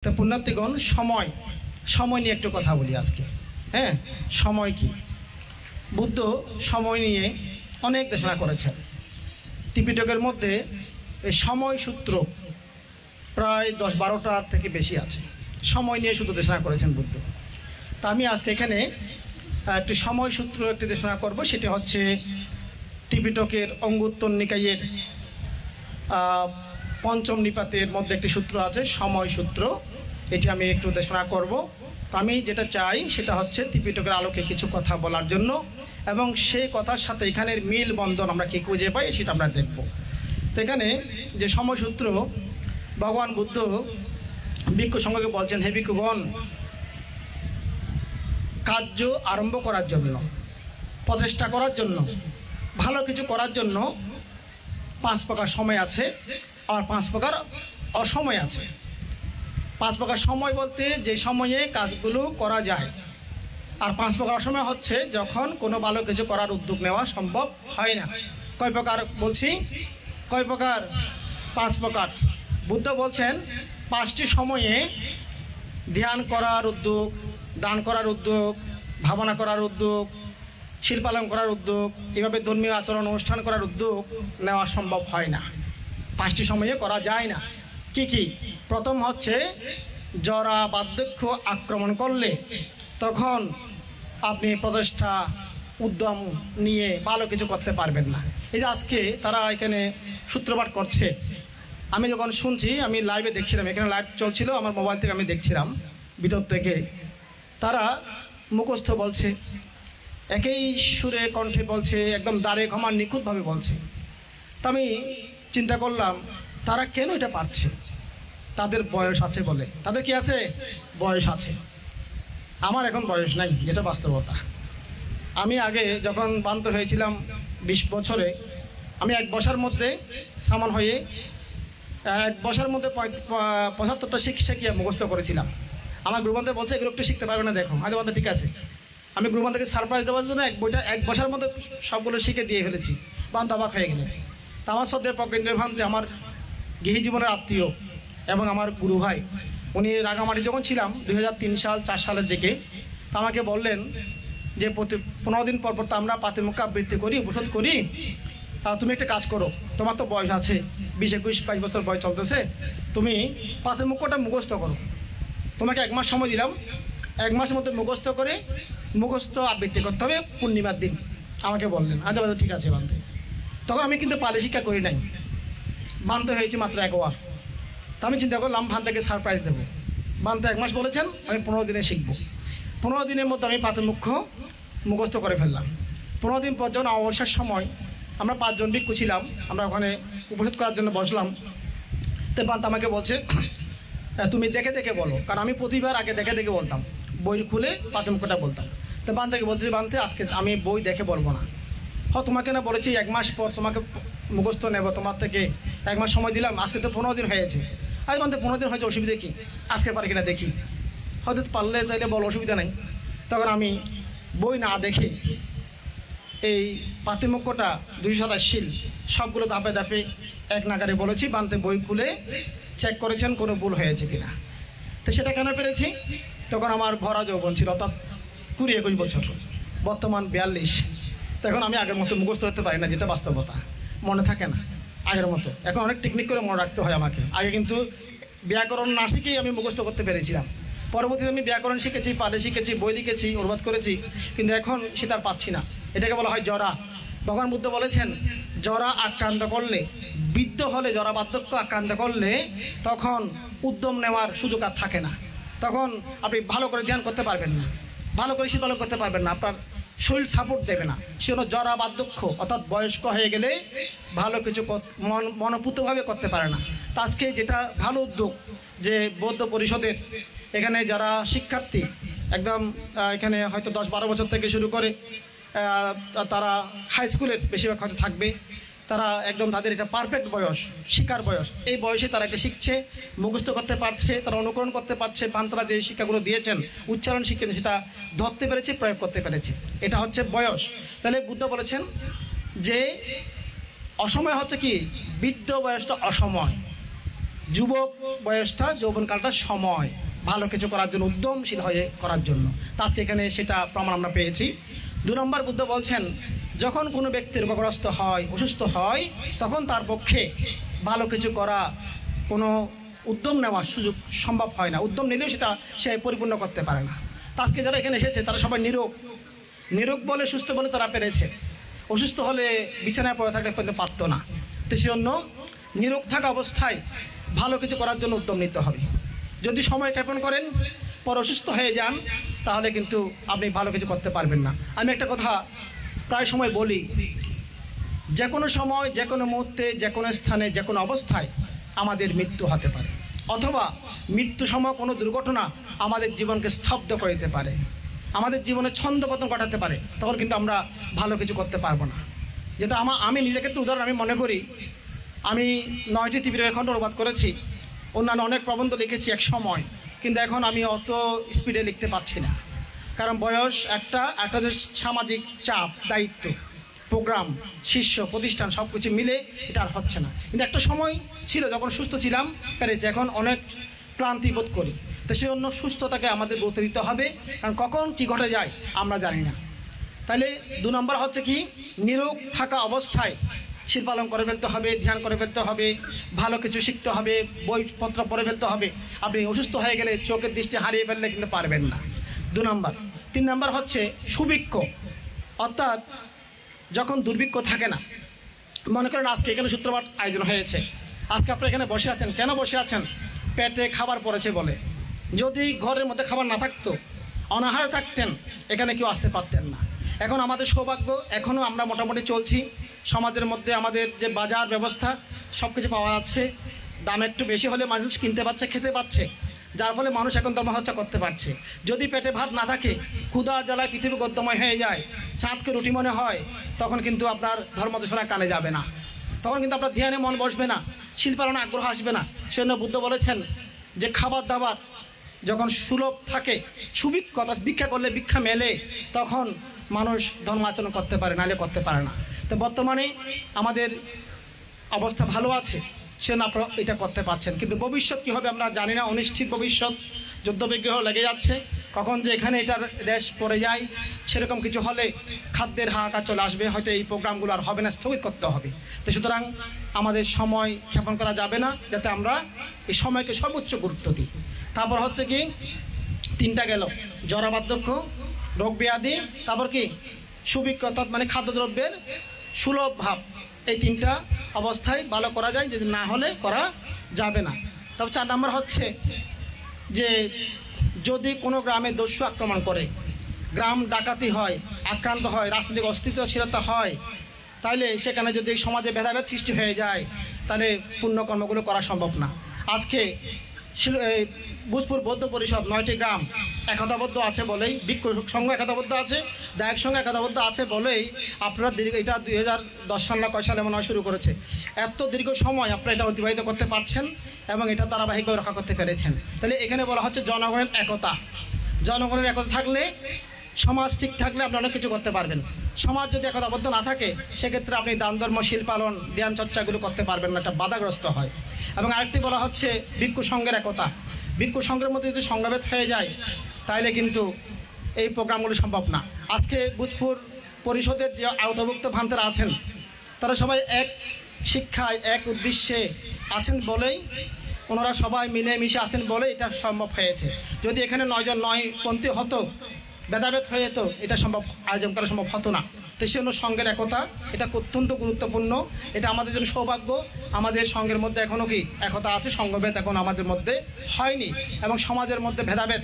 তো পুণ্যার্থীগণ, সময় সময় নিয়ে একটু কথা বলি আজকে। হ্যাঁ, সময় কি? বুদ্ধ সময় নিয়ে অনেক দেশনা করেছেন। ত্রিপিটকের মধ্যে এই সময় সূত্র প্রায় 10-12টার থেকে বেশি আছে। সময় নিয়ে শুধু দেশনা করেছেন বুদ্ধ। তা আমি আজকে এখানে একটি সময় সূত্র একটি দেশনা করব। সেটি হচ্ছে ত্রিপিটকের অঙ্গুত্তর নিকায়ের পঞ্চম নিপাতের মধ্যে একটি সূত্র আছে, সময় সূত্র। এটি আমি একটু দেশনা করব। তো আমি যেটা চাই সেটা হচ্ছে ত্রিপিটকের আলোকে কিছু কথা বলার জন্য, এবং সেই কথার সাথে এখানের মিল বন্ধন আমরা কি খুঁজে পাই সেটা আমরা দেখব। তো এখানে যে সময় সূত্র, ভগবান বুদ্ধ ভিক্ষু সংঘকে বলছেন, হে ভিক্ষুগণ, কার্য আরম্ভ করার জন্য, প্রচেষ্টা করার জন্য, ভালো কিছু করার জন্য 5 প্রকার সময় আছে, আর 5 প্রকার অসময় আছে। 5 প্রকার সময় বলতে যে সময়ে কাজগুলো করা যায়, আর 5 প্রকার অসময় হচ্ছে যখন কোনো ভালো কিছু করার উদ্যোগ নেওয়া সম্ভব হয় না। কয় প্রকার বলছি? কয় প্রকার? 5 প্রকার। বুদ্ধ বলছেন 5টি সময়ে ধ্যান করার উদ্যোগ, দান করার উদ্যোগ, ভাবনা করার উদ্যোগ, শিল্প পালন করার উদ্যোগ, এভাবে ধর্মীয় আচরণ অনুষ্ঠান করার উদ্যোগ নেওয়া সম্ভব হয় না। 5টি সময়ে করা যায় না। কি কি? প্রথম হচ্ছে জরা বার্ধক্য আক্রমণ করলে তখন আপনি প্রচেষ্টা উদ্যম নিয়ে ভালো কিছু করতে পারবেন না। এই যে আজকে তারা এখানে সূত্রপাত করছে, আমি যখন শুনছি, আমি লাইভে দেখছিলাম, এখানে লাইভ চলছিল, আমার মোবাইল থেকে আমি দেখছিলাম ভিতর থেকে। তারা মুখস্থ বলছে, একই সুরে কণ্ঠে বলছে, একদম দাঁড়ে ক্ষমা নিখুঁতভাবে বলছে। তা আমি চিন্তা করলাম, তারা কেন এটা পারছে? তাদের বয়স আছে বলে। তাদের কি আছে? বয়স আছে। আমার এখন বয়স নাই, যেটা বাস্তবতা। আমি আগে যখন বান্ত হয়েছিলাম 20 বছরে, আমি 1 বছর মধ্যে সামান হয়ে 1 বছর মধ্যে 75টা শিখিয়ে মুখস্থ করেছিলাম। আমার গুরুবান্ধব বলছে, এগুলো একটু শিখতে পারবে না, দেখো। আজ বলতে ঠিক আছে। আমি গুরুবান্ধবকে সারপ্রাইজ দেওয়ার জন্য 1 বছরের মধ্যে সবগুলো শিখে দিয়ে ফেলেছি। বান্ধব অবাক হয়ে গেলেন। তা আমার সদ্যের পকেন্দ্রের ভান্তে, আমার গৃহী জীবনের আত্মীয় এবং আমার গুরু ভাই, উনি রাঙামাটি যখন ছিলাম 2003-4 সালের দিকে, তা আমাকে বললেন যে প্রতি 15 দিন পর তো আমরা পাতিমুখ আবৃত্তি করি, উপসদ করি, তুমি একটা কাজ করো, তোমার তো বয়স আছে, 20-21-22 বছর বয়স চলতেছে, তুমি পাতিমুখটা মুখস্থ করো। তোমাকে 1 মাস সময় দিলাম, 1 মাসের মধ্যে মুখস্থ করে মুখস্থ আবৃত্তি করতে হবে পূর্ণিমার দিন, আমাকে বললেন। আচ্ছা ঠিক আছে বান্ধে। তখন আমি কিন্তু পালি শিক্ষা করি নাই, বান্ধে হয়েছি মাত্র 1 ওয়ার। তা আমি চিন্তা করলাম বান্ধাকে সারপ্রাইজ দেবো। বান্ধে 1 মাস বলেছেন, আমি 15 দিনে শিখবো। 15 দিনের মধ্যে আমি পাতিমুখ মুখস্থ করে ফেললাম। 15 দিন পর যখন অবসর সময়, আমরা 5 জন ভিক্ষু ছিলাম, আমরা ওখানে উপস্থিত করার জন্য বসলাম। তো বান্ধ আমাকে বলছে, তুমি দেখে দেখে বলো, কারণ আমি প্রতিবার আগে দেখে দেখে বলতাম, বই খুলে পাতিমুখটা বলতাম। তো বান্ধাকে বলছে, বান্ধে আজকে আমি বই দেখে বলবো না। তোমাকে না বলেছি 1 মাস পর তোমাকে মুখস্থ নেব, তোমার থেকে 1 মাস সময় দিলাম, আজকে তো 15 দিন হয়েছে। আজ বান্ধে 15 দিন হয়েছে, অসুবিধা কি? আজকে পারি কিনা দেখি, হয়তো পারলে তাইলে বল, অসুবিধা নেই। তখন আমি বই না দেখে এই পাতিমুখটা 227 শিল সবগুলো ধাপে ধাপে 1 নাগারে বলেছি। বান্ধে বই খুলে চেক করেছেন কোনো ভুল হয়েছে কিনা। তো সেটা কেন পেরেছি? তখন আমার ভরা যৌবন ছিল, অর্থাৎ 20-21 বছর, বর্তমান 42। তখন আমি আগের মতো মুখস্থ হতে পারি না, যেটা বাস্তবতা, মনে থাকে না আগের মতো। এখন অনেক টেকনিক করে মনে রাখতে হয় আমাকে। আগে কিন্তু ব্যাকরণ না শিখেই আমি মুখস্থ করতে পেরেছিলাম। পরবর্তীতে আমি ব্যাকরণ শিখেছি, পালে শিখেছি, বই লিখেছি, অনুবাদ করেছি, কিন্তু এখন সেটা আর পাচ্ছি না। এটাকে বলা হয় জরা। ভগবান বুদ্ধ বলেছেন, জরা আক্রান্ত করলে, বৃদ্ধ হলে, জরা বার্ধক্য আক্রান্ত করলে তখন উদ্যম নেওয়ার সুযোগ আর থাকে না। তখন আপনি ভালো করে ধ্যান করতে পারবেন না, ভালো করে শীতল করতে পারবেন না, আপনার শরীর সাপোর্ট দেবে না। সেজন্য জরা বার্ধক্য অর্থাৎ বয়স্ক হয়ে গেলে ভালো কিছু মনোপুতভাবে করতে পারে না। তা আজকে যেটা ভালো উদ্যোগ, যে বৌদ্ধ পরিষদের এখানে যারা শিক্ষার্থী, একদম এখানে হয়তো 10-12 বছর থেকে শুরু করে তারা হাই স্কুলের বেশিরভাগ হয়তো থাকবে, তারা একদম তাদের এটা পারফেক্ট বয়স, শিক্ষার বয়স। এই বয়সে তারা এটা শিখছে, মুখস্থ করতে পারছে, তারা অনুকরণ করতে পারছে। বান্তারা যে শিক্ষাগুলো দিয়েছেন, উচ্চারণ শিখেন, সেটা ধরতে পেরেছে, প্রয়োগ করতে পেরেছে। এটা হচ্ছে বয়স। তাহলে বুদ্ধ বলেছেন যে অসময় হচ্ছে কি? বৃদ্ধ বয়সটা অসময়। যুবক বয়সটা, যৌবনকালটা সময় ভালো কিছু করার জন্য, উদ্যমশীল হয়ে করার জন্য। তা আজকে এখানে সেটা প্রমাণ আমরা পেয়েছি। 2 নম্বর বুদ্ধ বলছেন, যখন কোনো ব্যক্তি রোগগ্রস্ত হয়, অসুস্থ হয়, তখন তার পক্ষে ভালো কিছু করা, কোনো উদ্যম নেওয়ার সুযোগ সম্ভব হয় না। উদ্যম নিলেও সেটা সে পরিপূর্ণ করতে পারে না। তা আজকে যারা এখানে এসেছে তারা সবাই নিরোগ বলে, সুস্থ বলে তারা পেরেছে। অসুস্থ হলে বিছানায় পড়ে থাকলে পর্যন্ত পারতো না। তো সেজন্য নিরোগ থাকা অবস্থায় ভালো কিছু করার জন্য উদ্যম নিতে হবে। যদি সময় ক্ষেপণ করেন, পর অসুস্থ হয়ে যান, তাহলে কিন্তু আপনি ভালো কিছু করতে পারবেন না। আমি একটা কথা প্রায় সময় বলি, যে কোনো সময়, যে কোনো মুহূর্তে, যে কোনো স্থানে, যে কোনো অবস্থায় আমাদের মৃত্যু হতে পারে, অথবা মৃত্যু সময় কোনো দুর্ঘটনা আমাদের জীবনকে স্তব্ধ করে দিতে পারে, আমাদের জীবনে ছন্দপতন ঘটাতে পারে। তখন কিন্তু আমরা ভালো কিছু করতে পারবো না। যেটা আমি নিজের ক্ষেত্রে উদাহরণ আমি মনে করি, আমি 9টি ত্রিপিটকের খণ্ড অনুবাদ করেছি, অন্যান্য অনেক প্রবন্ধ লিখেছি এক সময়, কিন্তু এখন আমি অত স্পিডে লিখতে পারছি না। কারণ বয়স একটা যে সামাজিক চাপ, দায়িত্ব, প্রোগ্রাম, শিষ্য, প্রতিষ্ঠান সব কিছু মিলে এটা আর হচ্ছে না। কিন্তু একটা সময় ছিল যখন সুস্থ ছিলাম, পেরেছি। এখন অনেক ক্লান্তি বোধ করি। তো সেই জন্য সুস্থতাকে আমাদের গুরুত্ব দিতে হবে, কারণ কখন কী ঘটে যায় আমরা জানি না। তাহলে 2 নম্বর হচ্ছে কি, নিরোগ থাকা অবস্থায় শিল পালন করে ফেলতে হবে, ধ্যান করে ফেলতে হবে, ভালো কিছু শিখতে হবে, বইপত্র পড়ে ফেলতে হবে। আপনি অসুস্থ হয়ে গেলে চোখের দৃষ্টি হারিয়ে ফেললে কিন্তু পারবেন না। 2 নম্বর। 3 নম্বর হচ্ছে সুভিক্ষ, অর্থাৎ যখন দুর্ভিক্ষ থাকে না। মনে করেন আজকে এখানে সূত্রপাত আয়োজন হয়েছে, আজকে আপনারা এখানে বসে আছেন, কেন বসে আছেন? পেটে খাবার পড়েছে বলে। যদি ঘরের মধ্যে খাবার না থাকতো, অনাহারে থাকতেন, এখানে কেউ আসতে পারতেন না। এখন আমাদের সৌভাগ্য, এখনও আমরা মোটামুটি চলছি। সমাজের মধ্যে আমাদের যে বাজার ব্যবস্থা সব কিছু পাওয়া যাচ্ছে, দাম একটু বেশি হলে মানুষ কিনতে পারছে, খেতে পাচ্ছে, যার ফলে মানুষ এখন ধর্মচর্চা করতে পারছে। যদি পেটে ভাত না থাকে, ক্ষুধা জ্বালায় পৃথিবী গদ্যময় হয়ে যায়, চাঁদকে রুটি মনে হয়, তখন কিন্তু আপনার ধর্মদেশনা কানে যাবে না, তখন কিন্তু আপনার ধ্যানে মন বসবে না, শিল্পালনে আগ্রহ আসবে না। সেজন্য বুদ্ধ বলেছেন যে খাবার দাবার যখন সুলভ থাকে, সুভিক্ষ, ভিক্ষা করলে ভিক্ষা মেলে, তখন মানুষ ধর্মাচরণ করতে পারে, নাহলে করতে পারে না। তো বর্তমানে আমাদের অবস্থা ভালো আছে, সেজন্য আপনারা এটা করতে পারছেন। কিন্তু ভবিষ্যৎ কী হবে আমরা জানি না, অনিশ্চিত ভবিষ্যৎ, যুদ্ধবিগ্রহ লেগে যাচ্ছে, কখন যে এখানে এটার রেশ পড়ে যায়, সেরকম কিছু হলে খাদ্যের হাহাকার চলে আসবে, হয়তো এই প্রোগ্রামগুলো আর হবে না, স্থগিত করতে হবে। তো সুতরাং আমাদের সময় ক্ষেপণ করা যাবে না, যাতে আমরা এই সময়কে সর্বোচ্চ গুরুত্ব দিই। তারপর হচ্ছে কি, 3টা গেল, জরা, বার্ধক্য, রোগ ব্যাধি, তারপর কি সুভিক্ষ, অর্থাৎ মানে খাদ্যদ্রব্যের সুলভ ভাব। এই 3টা অবস্থায় ভালো করা যায়, যদি না হলে করা যাবে না। তবে 4 নম্বর হচ্ছে যে যদি কোনো গ্রামে দস্যু আক্রমণ করে, গ্রাম ডাকাতি হয়, আক্রান্ত হয়, রাজনৈতিক অস্তিত্বশীলতা হয়, তাহলে সেখানে যদি সমাজে ভেদাভেদ সৃষ্টি হয়ে যায়, তাহলে পুণ্যকর্মগুলো করা সম্ভব না। আজকে ভোজপুর বৌদ্ধ পরিষদ 9টি গ্রাম একতাবদ্ধ আছে বলেই, ভিক্ষু সংঘ একতাবদ্ধ আছে, দায়ক সংঘ একতাবদ্ধ আছে বলেই আপনারা এটা 2010 সাল না কয় সালে মনে হয় শুরু করেছে, এত দীর্ঘ সময় আপনারা এটা অতিবাহিত করতে পারছেন এবং এটা ধারাবাহিকভাবে রক্ষা করতে পেরেছেন। তাহলে এখানে বলা হচ্ছে জনগণের একতা। জনগণের একতা থাকলে, সমাজ ঠিক থাকলে আপনি অনেক কিছু করতে পারবেন। সমাজ যদি একতাবদ্ধ না থাকে, সেক্ষেত্রে আপনি দান, ধর্ম, শিল পালন, ধ্যান চর্চাগুলো করতে পারবেন না, এটা বাধাগ্রস্ত হয়। এবং আরেকটি বলা হচ্ছে ভিক্ষু সংঘের একতা। ভিক্ষু সংঘের মধ্যে যদি সংঘাভেদ হয়ে যায়, তাহলে কিন্তু এই প্রোগ্রামগুলো সম্ভব না। আজকে ভোজপুর পরিষদের যে আওতাভুক্ত ভান্তেরা আছেন, তারা সবাই এক শিক্ষায়, এক উদ্দেশ্যে আছেন বলেই, ওনারা সবাই মিলেমিশে আছেন বলে এটা সম্ভব হয়েছে। যদি এখানে 9 জন 9 পন্থী হতো, ভেদাভেদ হয়ে যেত, এটা সম্ভব আয়োজন করা সম্ভব হতো না। তো সেই জন্য সঙ্ঘের একতা এটা অত্যন্ত গুরুত্বপূর্ণ। এটা আমাদের জন্য সৌভাগ্য, আমাদের সঙ্ঘের মধ্যে এখনও কি একতা আছে, সঙ্ঘভেদ এখন আমাদের মধ্যে হয়নি, এবং সমাজের মধ্যে ভেদাভেদ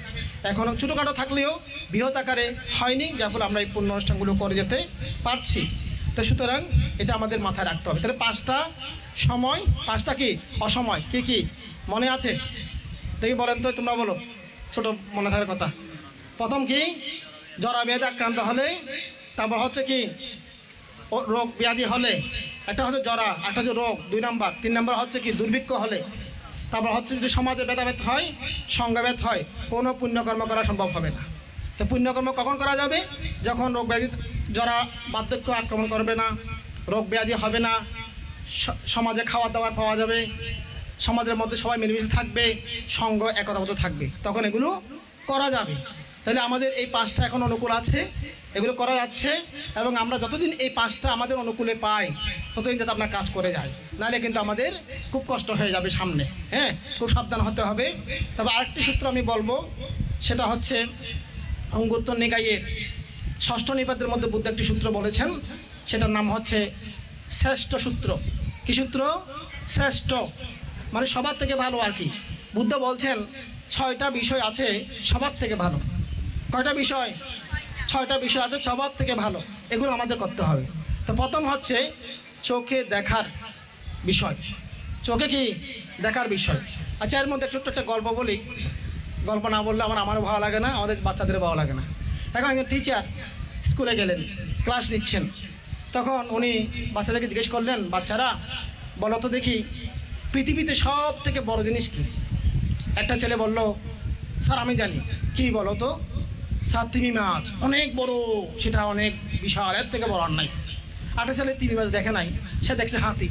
এখনও ছোটোখাটো থাকলেও বৃহৎ আকারে হয়নি, যার ফলে আমরা এই পূর্ণ অনুষ্ঠানগুলো করে যেতে পারছি। তো সুতরাং এটা আমাদের মাথায় রাখতে হবে। তাহলে 5টা সময়, 5টা কি অসময়, কি কি মনে আছে দেখি বলেন তো, তোমরা বলো, ছোট মনে থাকার কথা। প্রথম কি, জরা ব্যাধি আক্রান্ত হলে, তারপর হচ্ছে কি রোগ ব্যাধি হলে, একটা হচ্ছে জরা, একটা হচ্ছে রোগ 2 নম্বর। 3 নম্বর হচ্ছে কি দুর্ভিক্ষ হলে, তারপর হচ্ছে যদি সমাজে ভেদাভেদ হয়, সংঘাভেদ হয়, কোনো পুণ্যকর্ম করা সম্ভব হবে না। তো পুণ্যকর্ম কখন করা যাবে? যখন রোগ ব্যাধি, জরা, বার্ধক্য আক্রমণ করবে না, রোগ ব্যাধি হবে না, সমাজে খাওয়া দাওয়ার পাওয়া যাবে, সমাজের মধ্যে সবাই মিলেমিশে থাকবে, সঙ্গ একতাবদ্ধ থাকবে, তখন এগুলো করা যাবে। তাহলে আমাদের এই 5টা এখন অনুকূল আছে, এগুলো করা যাচ্ছে। এবং আমরা যতদিন এই 5টা আমাদের অনুকূলে পাই ততদিন যাতে আপনার কাজ করে যায়, নাহলে কিন্তু আমাদের খুব কষ্ট হয়ে যাবে সামনে। হ্যাঁ, খুব সাবধান হতে হবে। তবে আরেকটি সূত্র আমি বলবো, সেটা হচ্ছে অঙ্গুত্তর নিকায়ের 6ষ্ঠ নিপাতের মধ্যে বুদ্ধ একটি সূত্র বলেছেন, সেটার নাম হচ্ছে শ্রেষ্ঠ সূত্র। কি সূত্র? শ্রেষ্ঠ, মানে সবার থেকে ভালো আর কি। বুদ্ধ বলছেন 6টা বিষয় আছে সবার থেকে ভালো। কয়টা বিষয়? 6টা বিষয় আছে সবার থেকে ভালো, এগুলো আমাদের করতে হবে। তো প্রথম হচ্ছে চোখে দেখার বিষয়। চোখে কি দেখার বিষয়। আচ্ছা, এর মধ্যে ছোট্ট একটা গল্প বলি। গল্প না বললে আমারও ভালো লাগে না, আমাদের বাচ্চাদেরও ভালো লাগে না। এখন একজন টিচার স্কুলে গেলেন, ক্লাস নিচ্ছেন। তখন উনি বাচ্চাদেরকে জিজ্ঞেস করলেন, বাচ্চারা বলো তো দেখি পৃথিবীতে সব থেকে বড় জিনিস কি? একটা ছেলে বলল, স্যার আমি জানি। কি বলো তো? স্যার তিমি মাছ, অনেক বড়, সেটা অনেক বিশাল, এর থেকে বড় আর নাই। একটা ছেলে তিমি মাছ দেখে নাই, সে দেখছে হাতি।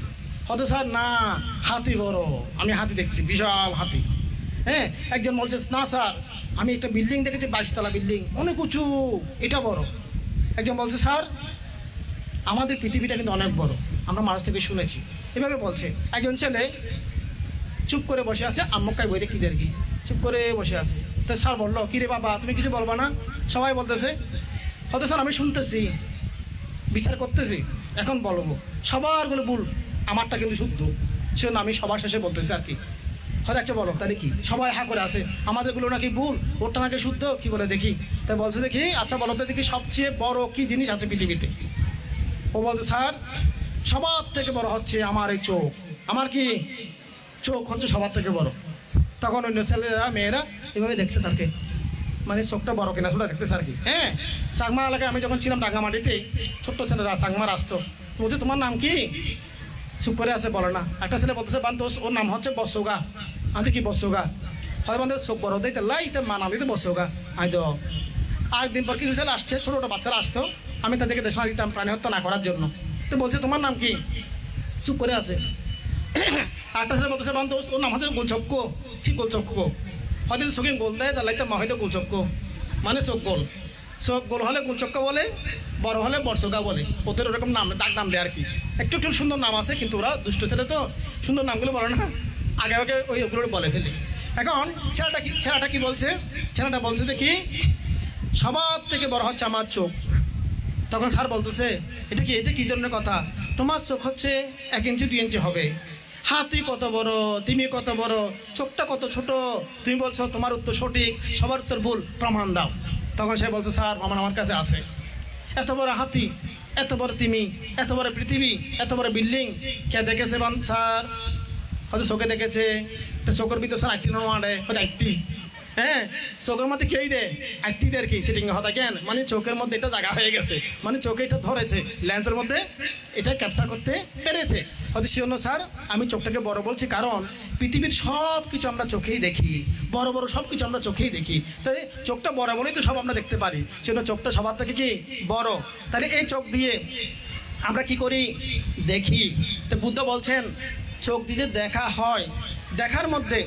হয়তো স্যার না, হাতি বড়, আমি হাতি দেখছি, বিশাল হাতি। হ্যাঁ, একজন বলছে না স্যার আমি একটা বিল্ডিং দেখেছি, 22 তলা বিল্ডিং, অনেক উঁচু, এটা বড়। একজন বলছে স্যার আমাদের পৃথিবীটা কিন্তু অনেক বড়, আমরা মানুষ থেকে শুনেছি, এভাবে বলছে। একজন ছেলে চুপ করে বসে আছে, আম্মুকায় বই দেখি কি চুপ করে বসে আছে। তো স্যার বললো, কিরে বাবা তুমি কিছু বলবা না? সবাই বলতেছে। হয়তো স্যার আমি শুনতেছি, বিচার করতেছি, এখন বলবো। সবারগুলো ভুল, আমারটা কিন্তু শুদ্ধ, সেজন্য আমি সবার শেষে বলতেছি আর কি। হয়তো আচ্ছা বলো তাহলে কি? সবাই হা করে আছে, আমাদেরগুলো নাকি ভুল, ওরটা নাকি শুদ্ধ, কি বলে দেখি। তাই বলছে দেখি, আচ্ছা বলো তো দেখি সবচেয়ে বড় কি জিনিস আছে পৃথিবীতে? ও বলছে স্যার সবার থেকে বড় হচ্ছে আমার এই চোখ। আমার কি? চোখ হচ্ছে সবার থেকে বড়। তখন অন্য ছেলেরা মেয়েরা এভাবে দেখছে তাকে, মানে চোখটা বড় কিনা সেটা দেখতেছে আর কি। হ্যাঁ, চাকমা এলাকায় আমি যখন ছিলাম রাঙামাটিতে, ছোট্ট ছেলেরা চাকমার আসতো, তো বলছে তোমার নাম কি? চুপ করে আছে, বলে না। একটা ছেলে বলতেছে বান্ধব, ওর নাম হচ্ছে বসুগা। আমি কি বসুগা? হয় বান্ধব চোখ বড় দিতে লাইতে মা নাম দিতে বসুগা। আমি তো আরেকদিন পর কিছু ছেলে আসছে, ছোটো ছোটো বাচ্চারা আসতো, আমি তাদেরকে দেশনা দিতাম প্রাণী হত্যা না করার জন্য। তো বলছে তোমার নাম কি? চুপ করে আছে। একটা ছেলে বলতেছে বান্ধব, ওর নাম হচ্ছে গোলচক্ক। কি গোলচক্ক? হয়তো চোখে গোল দেয়, তাহলে মা হয়তো গোলচক্ক, মানে চোখ গোল। চোখ গোল হলে গোলচক্ক বলে, বড় হলে বর্ষকা বলে, ওদের ওরকম নাম, ডাক নাম দেয় আর কি। একটু একটু সুন্দর নাম আছে, কিন্তু ওরা দুষ্ট ছেলে তো সুন্দর নামগুলো বলে না, আগে আগে ওগুলো বলে ফেলে। এখন ছেলেটা কি বলছে? ছেলেটা বলছে যে কি সবার থেকে বড় হচ্ছে আমার চোখ। তখন স্যার বলতেছে এটা কি ধরনের কথা? তোমার চোখ হচ্ছে 1 ইঞ্চি 2 ইঞ্চি হবে। হাতি কত বড়, তুমি কত বড়, চোখটা কত ছোট, তুমি বলছো তোমার উত্তর সঠিক, সবার উত্তর ভুল, প্রমাণ দাও। তখন সে বলছে স্যার প্রমাণ আমার কাছে আছে। এত বড় হাতি, এত বড় তিমি, এত বড় পৃথিবী, এত বড় বিল্ডিং কে দেখেছে? স্যার হয়তো চোখে দেখেছে। তো চোখের ভিতরে স্যার 8টি নড়ে, হয়তো 8টি। হ্যাঁ, চোখের মধ্যে কেই দেয় 8টি দেয় কি সিটিং হতা কেন? মানে চোখের মধ্যে এটা জায়গা হয়ে গেছে, মানে চোখে এটা ধরেছে, লেন্সের মধ্যে এটা ক্যাপচার করতে পেরেছে। হয়তো সেজন্য স্যার আমি চোখটাকে বড় বলছি, কারণ পৃথিবীর সব কিছু আমরা চোখেই দেখি, বড় বড় সব কিছু আমরা চোখেই দেখি। তাই চোখটা বড় বলেই তো সব আমরা দেখতে পারি, সেজন্য চোখটা সবার থেকে কি বড়। তাহলে এই চোখ দিয়ে আমরা কি করি? দেখি। তো বুদ্ধ বলছেন চোখ দিয়ে দেখা হয়, দেখার মধ্যে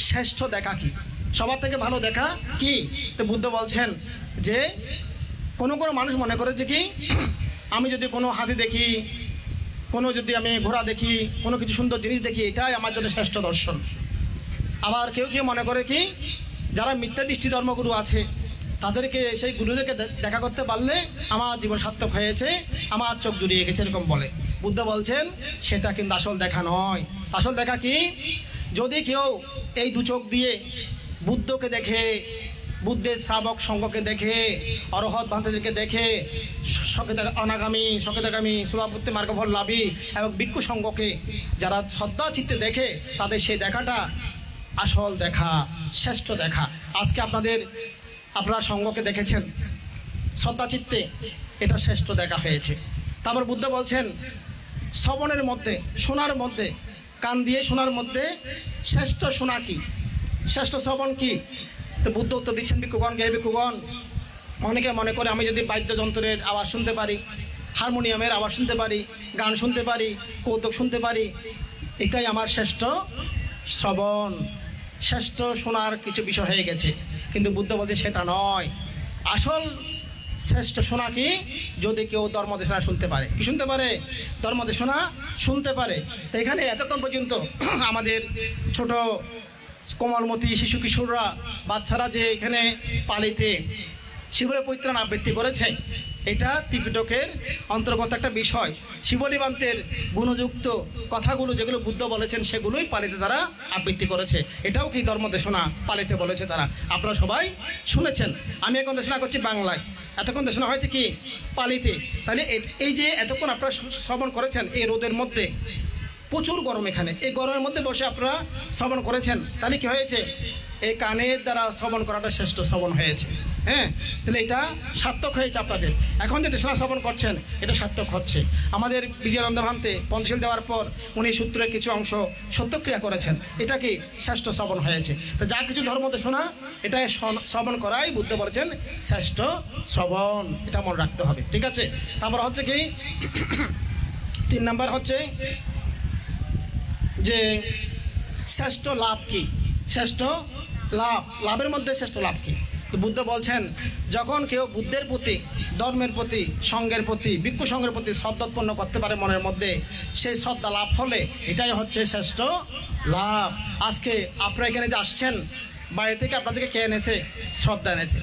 শ্রেষ্ঠ দেখা কি? সবার থেকে ভালো দেখা কি? তো বুদ্ধ বলছেন যে কোনো মানুষ মনে করে যে কি আমি যদি কোনো হাতি দেখি, কোনো যদি আমি ঘোড়া দেখি, কোনো কিছু সুন্দর জিনিস দেখি, এটাই আমার জন্য শ্রেষ্ঠ দর্শন। আবার কেউ মনে করে কি যারা মিথ্যা দৃষ্টি ধর্মগুরু আছে তাদেরকে, সেই গুরুদেরকে দেখা করতে পারলে আমার জীবন সার্থক হয়েছে, আমার চোখ জুড়িয়ে গেছে, এরকম বলে। বুদ্ধ বলছেন সেটা কিন্তু আসল দেখা নয়। আসল দেখা কি? যদি কেউ এই 2 চোখ দিয়ে বুদ্ধকে দেখে, বুদ্ধের শ্রাবক সঙ্গকে দেখে, অরহৎ ভান্তাদেরকে দেখে, অনাগামী সকেতাগামী সুভাপত্তি মার্গফল লাভী এবং ভিক্ষু সঙ্গকে যারা শ্রদ্ধা চিত্তে দেখে, তাদের সেই দেখাটা আসল দেখা, শ্রেষ্ঠ দেখা। আজকে আপনারা সঙ্গকে দেখেছেন শ্রদ্ধা চিত্তে, এটা শ্রেষ্ঠ দেখা হয়েছে। তারপর বুদ্ধ বলছেন শ্রবণের মধ্যে, শোনার মধ্যে, কান দিয়ে শোনার মধ্যে শ্রেষ্ঠ শোনা কি? শ্রেষ্ঠ শ্রবণ কি? তো বুদ্ধ উত্তর দিচ্ছেন, ভিক্ষুগণ, গে ভিক্ষুগণ, অনেকে মনে করে আমি যদি বাদ্যযন্ত্রের আওয়াজ শুনতে পারি, হারমোনিয়ামের আওয়াজ শুনতে পারি, গান শুনতে পারি, কৌতুক শুনতে পারি, এটাই আমার শ্রেষ্ঠ শ্রবণ, শ্রেষ্ঠ শোনার কিছু বিষয় হয়ে গেছে। কিন্তু বুদ্ধ বলছে সেটা নয়। আসল শ্রেষ্ঠ শোনা কি? যদি কেউ ধর্মদেশনা শুনতে পারে। কি শুনতে পারে? ধর্মদেশনা শুনতে পারে। তো এখানে এতক্ষণ পর্যন্ত আমাদের ছোট কোমলমতি শিশু কিশোররা, বাচ্চারা যে এখানে পালিতে শিবরের পরিত্রাণ আবৃত্তি করেছে, এটা ত্রিপিটকের অন্তর্গত একটা বিষয়। শিবলিবান্তের গুণযুক্ত কথাগুলো যেগুলো বুদ্ধ বলেছেন সেগুলোই পালিতে তারা আবৃত্তি করেছে। এটাও কি ধর্মদেশনা পালিতে বলেছে তারা। আপনারা সবাই শুনেছেন। আমি এখন দেশনা করছি বাংলায়, এতক্ষণ দেশনা হয়েছে কি পালিতে। তাহলে এই যে এতক্ষণ আপনারা শ্রবণ করেছেন এই রোদের মধ্যে, প্রচুর গরম এখানে, এই গরমের মধ্যে বসে আপনারা শ্রবণ করেছেন, তাহলে কি হয়েছে? এই কানের দ্বারা শ্রবণ করাটা শ্রেষ্ঠ শ্রবণ হয়েছে। হ্যাঁ, তাহলে এটা সার্থক হয়েছে আপনাদের। এখন যে দেশনা শ্রবণ করছেন এটা সার্থক হচ্ছে। আমাদের বিজয়ানন্দ ভান্তে পঞ্চশীল দেওয়ার পর উনি সূত্রের কিছু অংশ সত্যক্রিয়া করেছেন, এটা কি শ্রেষ্ঠ শ্রবণ হয়েছে। তো যা কিছু ধর্ম দেশনা এটা শ্রবণ করাই বুদ্ধ বলেছেন শ্রেষ্ঠ শ্রবণ। এটা মনে রাখতে হবে, ঠিক আছে। তারপর হচ্ছে কি 3 নাম্বার হচ্ছে যে শ্রেষ্ঠ লাভ কি? শ্রেষ্ঠ লাভের মধ্যে শ্রেষ্ঠ লাভ কি? তো বুদ্ধ বলছেন যখন কেউ বুদ্ধের প্রতি, ধর্মের প্রতি, সঙ্গের প্রতি, ভিক্ষু সঙ্গের প্রতি শ্রদ্ধা উৎপন্ন করতে পারে মনের মধ্যে, সেই শ্রদ্ধা লাভ হলে এটাই হচ্ছে শ্রেষ্ঠ লাভ। আজকে আপনারা এখানে যে আসছেন, বাইরে থেকে আপনাদেরকে কে এনেছে? শ্রদ্ধা এনেছে।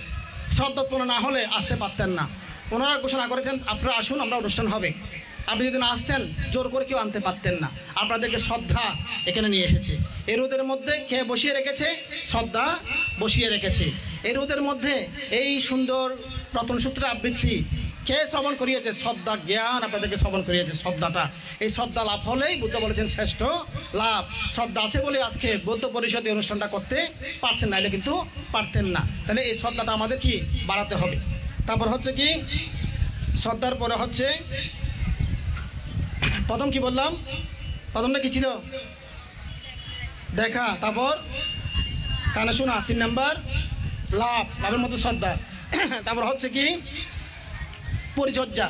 শ্রদ্ধা উৎপন্ন না হলে আসতে পারতেন না। ওনারা ঘোষণা করেছেন আপনারা আসুন, আমরা অনুষ্ঠান হবে। আপনি যদি না আসতেন, জোর করে কেউ আনতে পারতেন না। আপনাদেরকে শ্রদ্ধা এখানে নিয়ে এসেছে। এই রোদের মধ্যে কে বসিয়ে রেখেছে? শ্রদ্ধা বসিয়ে রেখেছে। এই রোদের মধ্যে এই সুন্দর রতনসূত্রের আবৃত্তি কে শ্রবণ করিয়েছে? শ্রদ্ধা জ্ঞান আপনাদেরকে শ্রবণ করিয়েছে। শ্রদ্ধাটা, এই শ্রদ্ধা লাভ হলেই বুদ্ধ বলেছেন শ্রেষ্ঠ লাভ। শ্রদ্ধা আছে বলে আজকে বৌদ্ধ পরিষদ এই অনুষ্ঠানটা করতে পারছেন, নাইলে কিন্তু পারতেন না। তাহলে এই শ্রদ্ধাটা আমাদের কি বাড়াতে হবে। তারপর হচ্ছে কি শ্রদ্ধার পরে হচ্ছে প্রথম কি বললাম? প্রথমটা কি ছিল? দেখা, তারপর কানে শোনা, 3 নাম্বার লাভ, লাভের মধ্যে শ্রদ্ধা। তারপর হচ্ছে কি পরিচর্যা,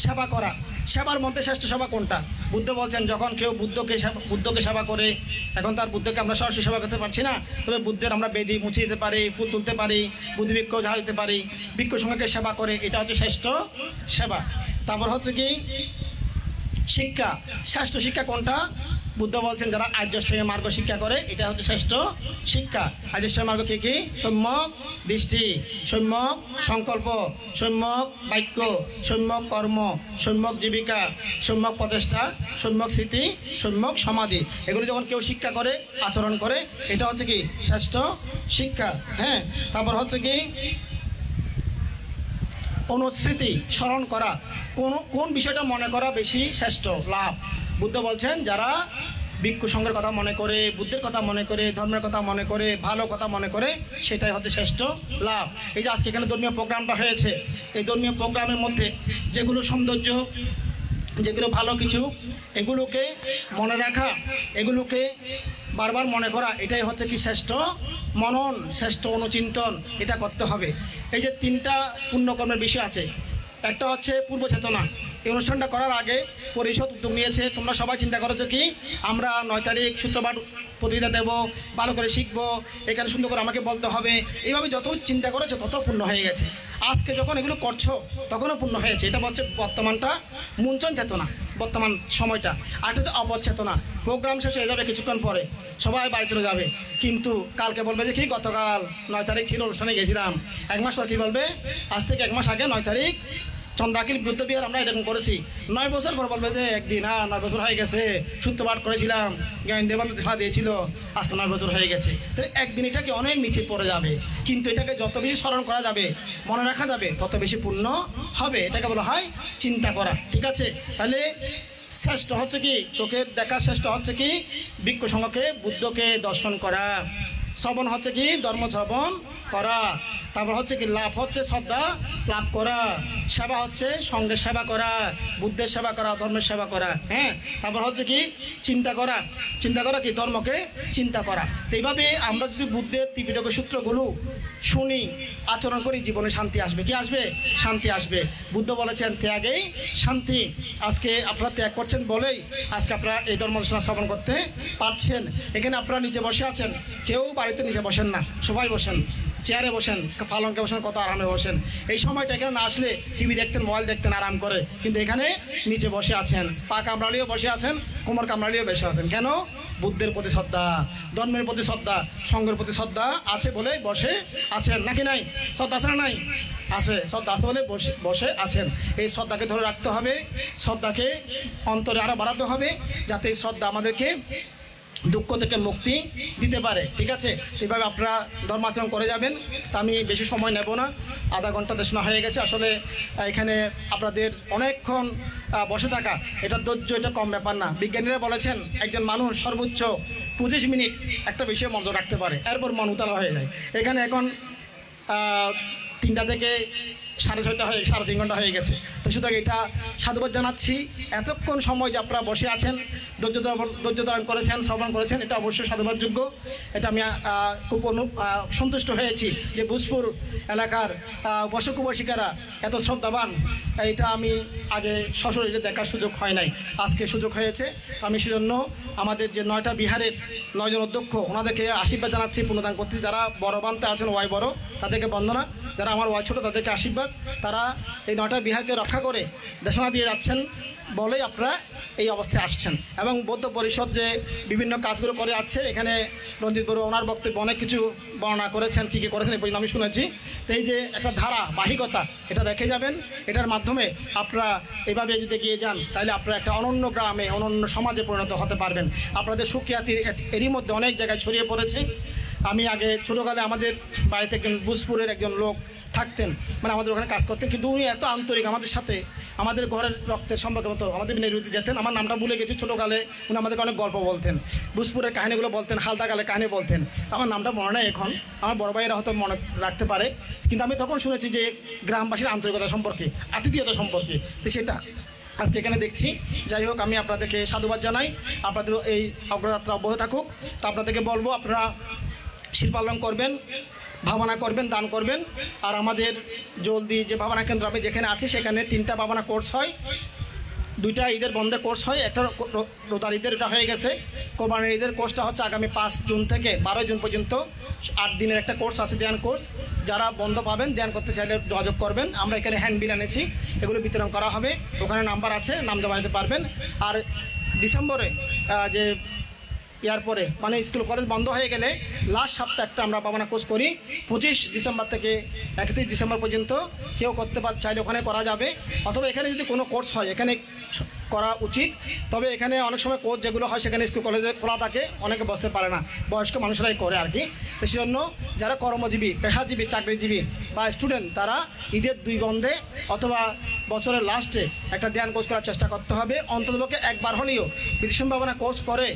সেবা করা। সেবার মধ্যে শ্রেষ্ঠ সেবা কোনটা? বুদ্ধ বলছেন যখন কেউ বুদ্ধকে সেবা করে, এখন তার বুদ্ধকে আমরা সরাসরি সেবা করতে পারছি না, তবে বুদ্ধের আমরা বেদি মুছে দিতে পারি, ফুল তুলতে পারি, বুদ্ধি বৃক্ষ ঝাড় দিতে পারি, বৃক্ষ সঙ্গে সেবা করে, এটা হচ্ছে শ্রেষ্ঠ সেবা। তারপর হচ্ছে কি শিক্ষা। শ্রেষ্ঠ শিক্ষা কোনটা? বুদ্ধ বলছেন যারা আর্যষ্টাঙ্গিক মার্গ শিক্ষা করে, এটা হচ্ছে শ্রেষ্ঠ শিক্ষা। আর্যষ্টাঙ্গিক মার্গ কি কি? সম্যক দৃষ্টি, সম্যক সংকল্প, সম্যক বাক্য, সম্যক কর্ম, সম্যক জীবিকা, সম্যক প্রচেষ্টা, সম্যক স্মৃতি, সম্যক সমাধি। এগুলো যখন কেউ শিক্ষা করে, আচরণ করে, এটা হচ্ছে কি শ্রেষ্ঠ শিক্ষা। হ্যাঁ, তারপর হচ্ছে কি অনুস্মৃতি, স্মরণ করা। কোন বিষয়টা মনে করা বেশি শ্রেষ্ঠ লাভ? বুদ্ধ বলছেন যারা ভিক্ষু সঙ্গের কথা মনে করে, বুদ্ধের কথা মনে করে, ধর্মের কথা মনে করে, ভালো কথা মনে করে, সেটাই হচ্ছে শ্রেষ্ঠ লাভ। এই যে আজকে এখানে ধর্মীয় প্রোগ্রামটা হয়েছে, এই ধর্মীয় প্রোগ্রামের মধ্যে যেগুলো সৌন্দর্য, যেগুলো ভালো কিছু, এগুলোকে মনে রাখা, এগুলোকে বারবার মনে করা, এটাই হচ্ছে কি শ্রেষ্ঠ মনন, শ্রেষ্ঠ অনুচিন্তন। এটা করতে হবে। এই যে 3টা পুণ্যকর্মের বিষয় আছে, একটা হচ্ছে পূর্ব চেতনা। এই অনুষ্ঠানটা করার আগে পরিষদ উদ্যোগ নিয়েছে, তোমরা সবাই চিন্তা করেছো কি আমরা 9 তারিখ সূত্রপাঠ প্রতিযোগিতা দেব, ভালো করে শিখবো, এখানে সুন্দর করে আমাকে বলতে হবে। এইভাবে যত চিন্তা করেছো তত পূর্ণ হয়ে গেছে। আজকে যখন এগুলো করছো তখনও পূর্ণ হয়েছে। এটা হচ্ছে বর্তমানটা মুঞ্চন চেতনা, বর্তমান সময়টা। আর এটা হচ্ছে অবচেতনা। প্রোগ্রাম শেষ হয়ে যাবে কিছুক্ষণ পরে, সবাই বাড়ি চলে যাবে, কিন্তু কালকে বলবে যে কি গতকাল 9 তারিখ ছিল, অনুষ্ঠানে গেছিলাম। 1 মাস পর কী বলবে? আজ থেকে 1 মাস আগে 9 তারিখ চন্দ্রাকিল বুদ্ধবিহার আমরা এরকম করেছি। 9 বছর পর বলবে যে একদিন 9 বছর হয়ে গেছে, সূত্রপাঠ করেছিলাম, জ্ঞান দেবান্ত সাড়া দিয়েছিল, আজকে 9 বছর হয়ে গেছে। তাহলে একদিন এটাকে অনেক নিচে পড়ে যাবে, কিন্তু এটাকে যত বেশি স্মরণ করা যাবে, মনে রাখা যাবে, তত বেশি পূর্ণ হবে। এটাকে বলা হয় চিন্তা করা, ঠিক আছে। তাহলে শ্রেষ্ঠ হচ্ছে কি চোখের দেখা, শ্রেষ্ঠ হচ্ছে কি ভিক্ষু সঙ্গকে, বুদ্ধকে দর্শন করা। শ্রবণ হচ্ছে কি ধর্ম শ্রবণ করা। তারপর হচ্ছে কি লাভ হচ্ছে শ্রদ্ধা লাভ করা, সেবা হচ্ছে সঙ্গে সেবা করা, বুদ্ধের সেবা করা, ধর্মের সেবা করা। হ্যাঁ, তারপর হচ্ছে কি চিন্তা করা, চিন্তা করা কি ধর্মকে চিন্তা করা। তো এইভাবে আমরা যদি বুদ্ধের ত্রিপিটকের সূত্রগুলো শুনি, আচরণ করি, জীবনে শান্তি আসবে। কি আসবে? শান্তি আসবে। বুদ্ধ বলেছেন ত্যাগেই শান্তি। আজকে আপনারা ত্যাগ করছেন বলেই আজকে আপনারা এই ধর্মদেশনা শ্রবণ করতে পারছেন। এখানে আপনারা নিচে বসে আছেন, কেউ বাড়িতে নিচে বসেন না, সবাই বসেন, চেয়ারে বসেন, পালঙ্কে বসেন, কত আরামে বসেন। এই সময়টা এখানে না আসলে টিভি দেখতেন, মোবাইল দেখতেন আরাম করে, কিন্তু এখানে নিচে বসে আছেন, পা কামড়ালিও বসে আছেন, কোমর কামড়ালিও বসে আছেন। কেন? বুদ্ধের প্রতি শ্রদ্ধা, ধর্মের প্রতি শ্রদ্ধা, সঙ্গের প্রতি শ্রদ্ধা আছে বলে বসে আছেন। নাকি নাই? শ্রদ্ধা আছে না নাই? আছে, শ্রদ্ধা আছে বলে বসে আছেন। এই শ্রদ্ধাকে ধরে রাখতে হবে, শ্রদ্ধাকে অন্তরে আরও বাড়াতে হবে, যাতে এই শ্রদ্ধা আমাদেরকে দুঃখ থেকে মুক্তি দিতে পারে। ঠিক আছে, এইভাবে আপনারা ধর্মাচরণ করে যাবেন। তা আমি বেশি সময় নেব না, আধা ঘন্টা দেশনা হয়ে গেছে। আসলে এখানে আপনাদের অনেকক্ষণ বসে থাকা, এটা ধৈর্য, এটা কম ব্যাপার না। বিজ্ঞানীরা বলেছেন একজন মানুষ সর্বোচ্চ 25 মিনিট একটা বিষয়ে মনোযোগ রাখতে পারে, এরপর মন উতালা হয়ে যায়। এখানে এখন 3টা থেকে 6:30 হয়ে 3.5 ঘন্টা হয়ে গেছে। তো সুতরাং এটা সাধুবাদ জানাচ্ছি। এতক্ষণ সময় যে আপনারা বসে আছেন, ধৈর্য ধারণ করেছেন, শ্রবণ করেছেন, এটা অবশ্যই সাধুবাদযোগ্য। এটা আমি খুব সন্তুষ্ট হয়েছি যে ভোজপুর এলাকার উপাসক উপাসিকারা এত শ্রদ্ধাবান, এটা আমি আগে সশরীরে দেখার সুযোগ হয় নাই, আজকে সুযোগ হয়েছে। আমি সেজন্য আমাদের যে 9টা বিহারের 9 জন অধ্যক্ষ, ওনাদেরকে আশীর্বাদ জানাচ্ছি, পুনদান করতেছি। যারা বড় বানতে আছেন, ওয়াই বড়, তাদেরকে বন্দনা। যারা আমার ওয়াই ছোটো, তাদেরকে আশীর্বাদ। তারা এই 9টা বিহারকে রক্ষা করে দেশনা দিয়ে যাচ্ছেন বলেই আপনারা এই অবস্থায় আসছেন। এবং বৌদ্ধ পরিষদ যে বিভিন্ন কাজগুলো করে যাচ্ছে, এখানে রঞ্জিত বড়ুয়া ওনার বক্তব্যে অনেক কিছু বর্ণনা করেছেন, কী কী করেছেন এই পর্যন্ত আমি শুনেছি। তো এই যে একটা ধারাবাহিকতা, এটা রেখে যাবেন। এটার মাধ্যমে আপনারা এইভাবে যদি এগিয়ে যান, তাহলে আপনারা একটা অনন্য গ্রামে, অনন্য সমাজে পরিণত হতে পারবেন। আপনাদের সুখ্যাতি এরই মধ্যে অনেক জায়গায় ছড়িয়ে পড়েছে। আমি আগে ছোটোকালে আমাদের বাড়িতে একজন ভোজপুরের একজন লোক থাকতেন, মানে আমাদের ওখানে কাজ করতেন, কিন্তু উনি এত আন্তরিক আমাদের সাথে, আমাদের ঘরের রক্তের সম্পর্কের মতো। আমাদের নেরুতে যেতেন, আমার নামটা ভুলে গেছি। ছোটোকালে উনি আমাদেরকে অনেক গল্প বলতেন, ভোজপুরের কাহিনিগুলো বলতেন, হালদাকালের কাহিনী বলতেন। আমার নামটা মনে নেই এখন, আমার বড় ভাইয়েরা হয়তো মনে রাখতে পারে, কিন্তু আমি তখন শুনেছি যে গ্রামবাসীর আন্তরিকতা সম্পর্কে, আতিথেয়তা সম্পর্কে। তো সেটা আজকে এখানে দেখছি। যাই হোক, আমি আপনাদেরকে সাধুবাদ জানাই। আপনাদের এই অগ্রযাত্রা অব্যাহত থাকুক। তো আপনাদেরকে বলবো, আপনারা শিল্পালন করবেন, ভাবনা করবেন, দান করবেন। আর আমাদের জলদি যে ভাবনা কেন্দ্র আমি যেখানে আছি, সেখানে 3টা ভাবনা কোর্স হয়, 2টা ঈদের বন্ধে কোর্স হয়। একটা রোজার ঈদের এটা হয়ে গেছে। কোরবানির ঈদের কোর্সটা হচ্ছে আগামী 5 জুন থেকে 12 জুন পর্যন্ত 8 দিনের একটা কোর্স আছে, ধ্যান কোর্স। যারা বন্ধ পাবেন, ধ্যান করতে চাইলে যোগাযোগ করবেন। আমরা এখানে হ্যান্ডবিল এনেছি, এগুলো বিতরণ করা হবে। ওখানে নাম্বার আছে, নাম জমা দিতে পারবেন। আর ডিসেম্বরে যে ইয়ার পরে, মানে স্কুল কলেজ বন্ধ হয়ে গেলে লাস্ট সপ্তাহে একটা আমরা ভাবনা কোর্স করি। 25 ডিসেম্বর থেকে 31 ডিসেম্বর পর্যন্ত কেউ করতে চাইলে ওখানে করা যাবে। অথবা এখানে যদি কোনো কোর্স হয়, এখানে করা উচিত। তবে এখানে অনেক সময় কোর্স যেগুলো হয়, সেখানে স্কুল কলেজে খোলা থাকে, অনেকে বসতে পারে না, বয়স্ক মানুষরাই করে আর কি। তো সেজন্য যারা কর্মজীবী, পেশাজীবী, চাকরিজীবী বা স্টুডেন্ট, তারা ঈদের 2 বন্ধে অথবা বছরের লাস্টে একটা ধ্যান কোর্স করার চেষ্টা করতে হবে। অন্ততপক্ষে একবার হলেও বিদেশন ভাবনা কোর্স করে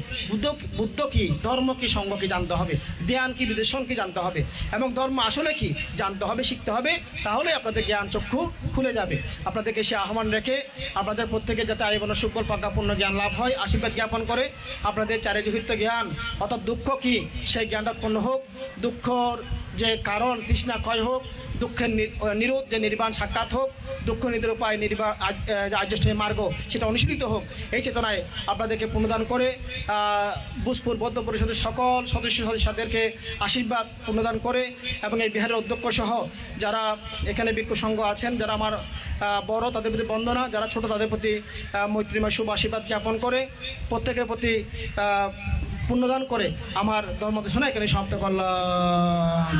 বুদ্ধ কী, ধর্ম কী, সঙ্গ কী জানতে হবে, ধ্যান কী, বিদেশন কী জানতে হবে, এবং ধর্ম আসলে কী জানতে হবে, শিখতে হবে। তাহলে আপনাদের জ্ঞান চক্ষু খুলে যাবে। আপনাদেরকে সে আহ্বান রেখে আপনাদের প্রত্যেকে যাতে আজীবন সুফল প্রজ্ঞাপূর্ণ জ্ঞান লাভ হয়, আশীর্বাদ জ্ঞাপন করে আপনাদের চারিজহিত জ্ঞান, অর্থাৎ দুঃখ কী সেই জ্ঞানটা উৎপন্ন হোক, দুঃখর যে কারণ তৃষ্ণা ক্ষয় হোক, দুঃখের নিরোধ যে নির্বাণ সাক্ষাৎ হোক, দুঃখ নিদের উপায় আর্যষ্টের মার্গ সেটা অনুশীলিত হোক। এই চেতনায় আপনাদেরকে পুনদান করে ভোজপুর বৌদ্ধ পরিষদের সকল সদস্যদেরকে আশীর্বাদ পুনদান করে, এবং এই বিহারের অধ্যক্ষ সহ যারা এখানে ভিক্ষু সংঘ আছেন, যারা আমার বড়, তাদের প্রতি বন্দনা, যারা ছোট, তাদের প্রতি মৈত্রীময় শুভ আশীর্বাদ জ্ঞাপন করে, প্রত্যেকের প্রতি পুণ্যদান করে আমার ধর্মদেশনা এখানে সমাপ্ত করলাম।